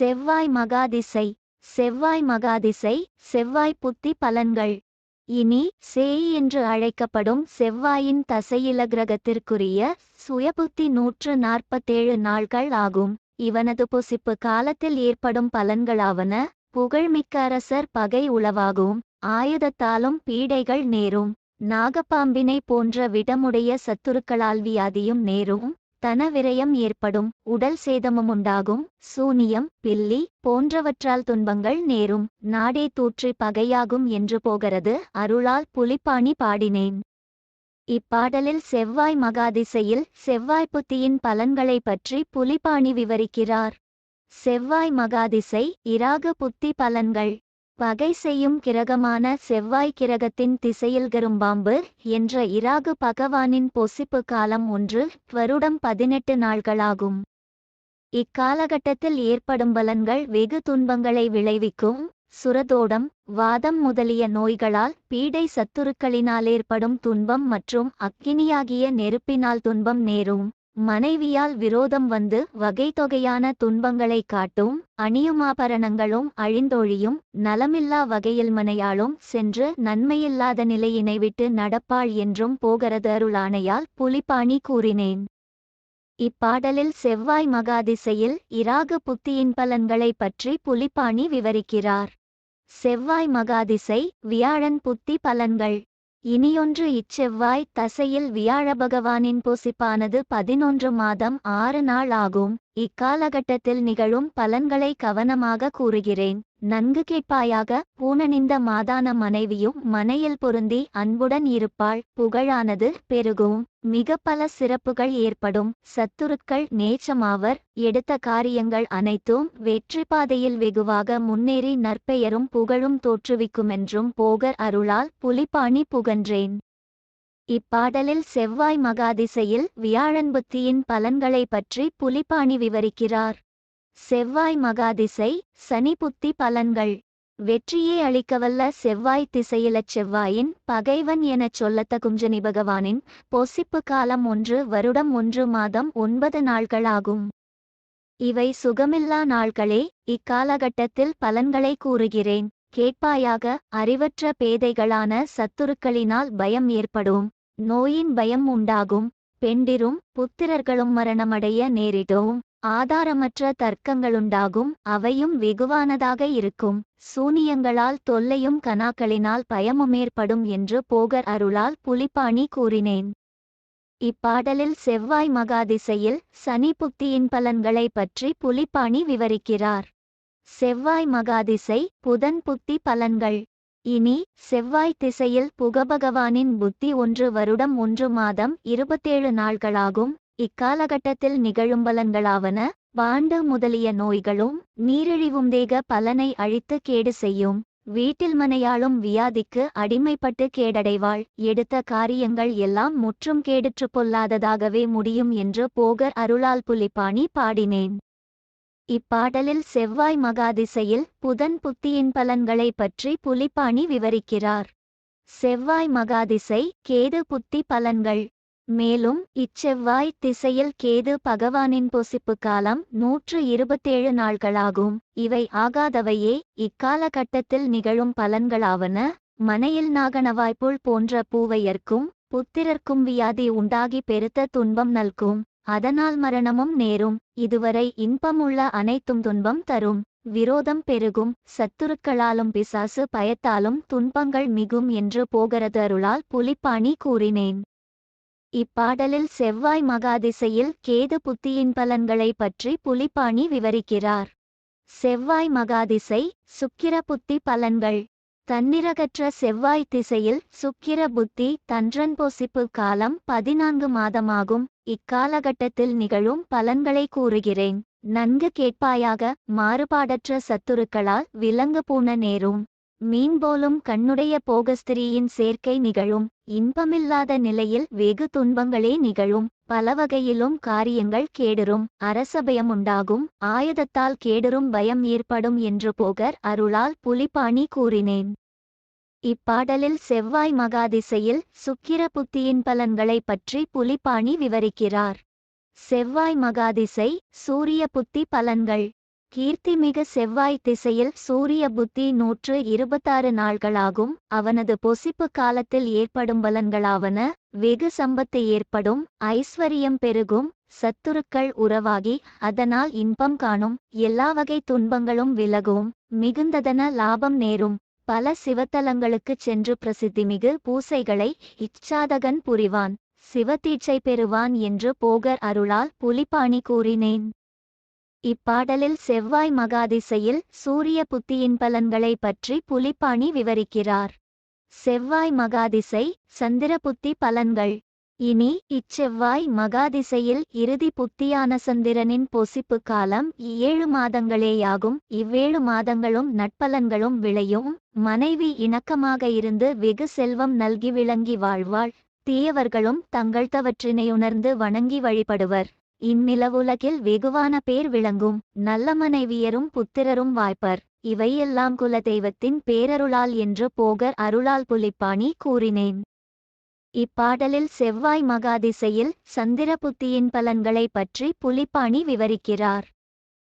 செவ்வாய் மகாதிசை. செவ்வாய் மகாதிசை செவ்வாய் புத்தி பலன்கள். இனி சேய் என்று அழைக்கப்படும் செவ்வாயின் தசையில கிரகத்திற்குரிய சுயபுத்தி 147 நாள்கள் ஆகும். இவனது புசிப்பு காலத்தில் ஏற்படும் பலன்களாவன: புகழ்மிக்க அரசர் பகை உளவாகும், ஆயுதத்தாலும் பீடைகள் நேரும், நாகப்பாம்பினை போன்ற விடமுடைய சத்துருக்களால் வியாதியும் நேரும், தன விரயம் ஏற்படும், உடல் சேதமும் உண்டாகும், சூனியம் பில்லி போன்றவற்றால் துன்பங்கள் நேரும், நாடே தூற்றி பகையாகும் என்று போகிறது. அருளால் புலிப்பாணி பாடினேன். இப்பாடலில் செவ்வாய் மகாதிசையில் செவ்வாய் புத்தியின் பலன்களை பற்றி புலிப்பாணி விவரிக்கிறார். செவ்வாய் மகாதிசை இராகு புத்தி பலன்கள். பகை செய்யும் கிரகமான செவ்வாய் கிரகத்தின் திசையில் கரும்பாம்பு என்ற இராகு பகவானின் பொசிப்பு காலம் 1 வருடம் 18 நாள்களாகும். இக்காலகட்டத்தில் ஏற்படும் பலன்கள் வெகு துன்பங்களை விளைவிக்கும். சுரதோடம், வாதம் முதலிய நோய்களால் பீடை, சத்துருக்களினால் ஏற்படும் துன்பம் மற்றும் அக்கினியாகிய நெருப்பினால் துன்பம் நேரும். மனைவியால் விரோதம் வந்து வகை தொகையான துன்பங்களை காட்டும். அணியுமாபரணங்களும் அழிந்தொழியும். நலமில்லா வகையில் மனையாளும் சென்று நன்மையில்லாத நிலையினை விட்டு நடப்பாள் என்றும் போகிறது. அருளானையால் புலிப்பாணி கூறினேன். இப்பாடலில் செவ்வாய் மகாதிசையில் இராகு புத்தியின் பலன்களை பற்றி புலிப்பாணி விவரிக்கிறார். செவ்வாய் மகாதிசை வியாழன் புத்தி பலன்கள். இனியொன்று, இச்செவ்வாய் தசையில் வியாழ பகவானின் பொசிப்பானது 11 மாதம் 6 நாள் ஆகும். இக்காலகட்டத்தில் நிகழும் பலன்களை கவனமாக கூறுகிறேன், நன்கு கேட்பாயாக. பூணணிந்த மாதான மனைவியும் மனையில் பொருந்தி அன்புடன் இருப்பாள். புகழானது பெருகும், மிக பல சிறப்புகள் ஏற்படும். சத்துருக்கள் நேச்சமாவர். எடுத்த காரியங்கள் அனைத்தும் வெற்றி பாதையில் வெகுவாக முன்னேறி நற்பெயரும் புகழும் தோற்றுவிக்குமென்றும் போகர் அருளால் புலிப்பாணி புகன்றேன். இப்பாடலில் செவ்வாய் மகாதிசையில் வியாழன் புத்தியின் பலன்களை பற்றி புலிப்பாணி விவரிக்கிறார். செவ்வாய் மகாதிசை சனி புத்தி பலன்கள். வெற்றியே அளிக்கவல்ல செவ்வாய் திசையிலச் செவ்வாயின் பகைவன் எனச் சொல்லத்தகும் சனி பகவானின் பொசிப்பு காலம் 1 வருடம் 1 மாதம் 9 நாள்களாகும். இவை சுகமில்லா நாள்களே. இக்காலகட்டத்தில் பலன்களை கூறுகிறேன், கேட்பாயாக. அறிவற்ற பேதைகளான சத்துருக்களினால் பயம் ஏற்படும். நோயின் பயம் உண்டாகும். பெண்டிரும் புத்திரர்களும் மரணமடைய நேரிடும். ஆதாரமற்ற தர்க்கங்களுண்டாகும், அவையும் வெகுவானதாக இருக்கும். சூனியங்களால் தொல்லையும் கனாக்களினால் பயமும் ஏற்படும் என்று போகர் அருளால் புலிப்பாணி கூறினேன். இப்பாடலில் செவ்வாய் மகாதிசையில் சனி புத்தியின் பலன்களை பற்றி புலிப்பாணி விவரிக்கிறார். செவ்வாய் மகாதிசை புதன் புத்தி பலன்கள். இனி செவ்வாய் திசையில் புகபகவானின் புத்தி 1 வருடம் 1 மாதம் 27 நாள்களாகும். இக்காலகட்டத்தில் நிகழும் பலன்களாவன: பாண்டு முதலிய நோய்களும் நீரிழிவும் தேக பலனை அழித்து கேடு செய்யும். வீட்டில் மனையாளும் வியாதிக்கு அடிமைப்பட்டு கேடடைவாள். எடுத்த காரியங்கள் எல்லாம் முற்றும் கேடுற்று பொல்லாததாகவே முடியும் என்று போகர் அருளால் புலிப்பாணி பாடினேன். இப்பாடலில் செவ்வாய் மகாதிசையில் புதன் புத்தியின் பலன்களை பற்றி புலிப்பாணி விவரிக்கிறார். செவ்வாய் மகாதிசை கேது புத்தி பலன்கள். மேலும் இச்செவ்வாய் திசையில் கேது பகவானின் பொசிப்பு காலம் 127 நாள்களாகும். இவை ஆகாதவையே. இக்காலகட்டத்தில் நிகழும் பலன்களாவன: மனையில் நாகனவாய்ப்புள் போன்ற பூவையர்க்கும் புத்திரர்க்கும் வியாதி உண்டாகி பெருத்த துன்பம் நல்கும். அதனால் மரணமும் நேரும். இதுவரை இன்பமுள்ள அனைத்தும் துன்பம் தரும். விரோதம் பெருகும். சத்துருக்களாலும் பிசாசு பயத்தாலும் துன்பங்கள் மிகும் என்று போகிறது. அருளால் புலிப்பாணி கூறினேன். இப்பாடலில் செவ்வாய் மகாதிசையில் கேது புத்தியின் பலன்களை பற்றி புலிப்பாணி விவரிக்கிறார். செவ்வாய் மகாதிசை சுக்கிர புத்தி பலன்கள். தன்னிறகற்ற செவ்வாய் திசையில் சுக்கிர புத்தி தன்றன் பொசிப்பு காலம் 14 மாதமாகும். இக்காலகட்டத்தில் நிகழும் பலன்களை கூறுகிறேன், நன்கு கேட்பாயாக. மாறுபாடற்ற சத்துருக்களால் விலங்கு பூண நேரும். மீன் போலும் கண்ணுடைய போகஸ்திரியின் சேர்க்கை நிகழும். இன்பமில்லாத நிலையில் வெகு துன்பங்களே நிகழும். பலவகையிலும் காரியங்கள் கேடுறும். அரசபயம் உண்டாகும். ஆயுதத்தால் கேடுறும் பயம் ஏற்படும் என்று போகர் அருளால் புலிப்பாணி கூறினேன். இப்பாடலில் செவ்வாய் மகாதிசையில் சுக்கிர புத்தியின் பலன்களை பற்றி புலிப்பாணி விவரிக்கிறார். செவ்வாய் மகாதிசை சூரிய புத்தி பலன்கள். கீர்த்திமிகு செவ்வாய் திசையில் சூரிய புத்தி 126 நாள்களாகும். அவனது பொசிப்பு காலத்தில் ஏற்படும் பலன்களாவன: வெகு சம்பத்து ஏற்படும், ஐஸ்வரியம் பெருகும், சத்துருக்கள் உறவாகி அதனால் இன்பம் காணும், எல்லா வகை துன்பங்களும் விலகும், மிகுந்ததன லாபம் நேரும், பல சிவத்தலங்களுக்குச் சென்று பிரசித்திமிகு பூசைகளை இச்சாதகன் புரிவான், சிவதீட்சை பெறுவான் என்று போகர் அருளால் புலிப்பாணி கூறினேன். இப்பாடலில் செவ்வாய் மகாதிசையில் சூரிய புத்தியின் பலன்களை பற்றி புலிப்பாணி விவரிக்கிறார். செவ்வாய் மகாதிசை சந்திர புத்தி பலன்கள். இனி இச்செவ்வாய் மகாதிசையில் இறுதி புத்தியான சந்திரனின் பொசிப்பு காலம் 7 மாதங்களேயாகும். இவ்வேழு மாதங்களும் நட்பலன்களும் விளையும். மனைவி இணக்கமாக இருந்து வெகு செல்வம் நல்கி விளங்கி வாழ்வாள். தீயவர்களும் தங்கள் தவற்றினையுணர்ந்து வணங்கி வழிபடுவர். இந்நிலவுலகில் வெகுவான பேர் விளங்கும். நல்ல மனைவியரும் புத்திரரும் வாய்ப்பர். இவையெல்லாம் குலதெய்வத்தின் பேரருளால் என்று போகர் அருளால் புலிப்பாணி கூறினேன். இப்பாடலில் செவ்வாய் மகாதிசையில் சந்திர புத்தியின் பலன்களை பற்றி புலிப்பாணி விவரிக்கிறார்.